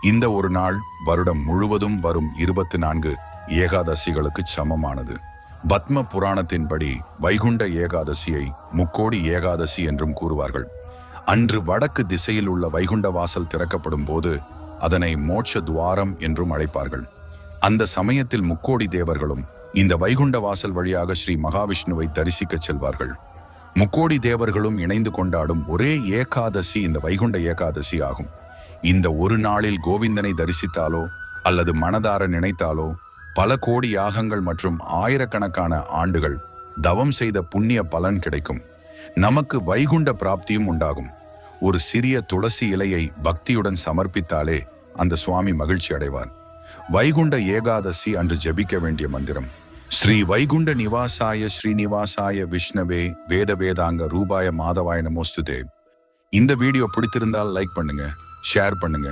இந்த ஒரு நாள் வருடம் முழுவதும் வரும் 24 ஏகாதசிகளுக்கு சமமானது. பத்ம புராணத்தின்படி வைகுண்ட ஏகாதசியை முக்கோடி ஏகாதசி என்றும் கூறுவார்கள். அன்று வடக்கு திசையில் உள்ள வைகுண்ட வாசல் திறக்கப்படும் போது அதனை மோட்ச துவாரம் என்றும் அழைப்பார்கள். அந்த சமயத்தில் முக்கோடி தேவர்களும் இந்த வைகுண்ட வாசல் வழியாக ஸ்ரீ மகாவிஷ்ணுவை தரிசிக்க செல்வார்கள். முக்கோடி தேவர்களும் இணைந்து கொண்டாடும் ஒரே ஏகாதசி இந்த வைகுண்ட ஏகாதசி ஆகும். இந்த ஒரு நாளில் கோவிந்தனை தரிசித்தாலோ அல்லது மனதார நினைத்தாலோ பல கோடி யாகங்கள் மற்றும் ஆயிரக்கணக்கான ஆண்டுகள் தவம் செய்த புண்ணிய பலன் கிடைக்கும். நமக்கு வைகுண்ட பிராப்தியும் உண்டாகும். ஒரு சிறிய துளசி இலையை பக்தியுடன் சமர்ப்பித்தாலே அந்த சுவாமி மகிழ்ச்சி அடைவார். வைகுண்ட ஏகாதசி அன்று ஜபிக்க வேண்டிய மந்திரம்: ஸ்ரீ வைகுண்ட நிவாசாய ஸ்ரீனிவாசாய விஷ்ணவே வேத வேதாங்க ரூபாய மாதவாய நமோஸ்துதே. இந்த வீடியோ பிடித்திருந்தால் லைக் பண்ணுங்க, ஷேர் பண்ணுங்க,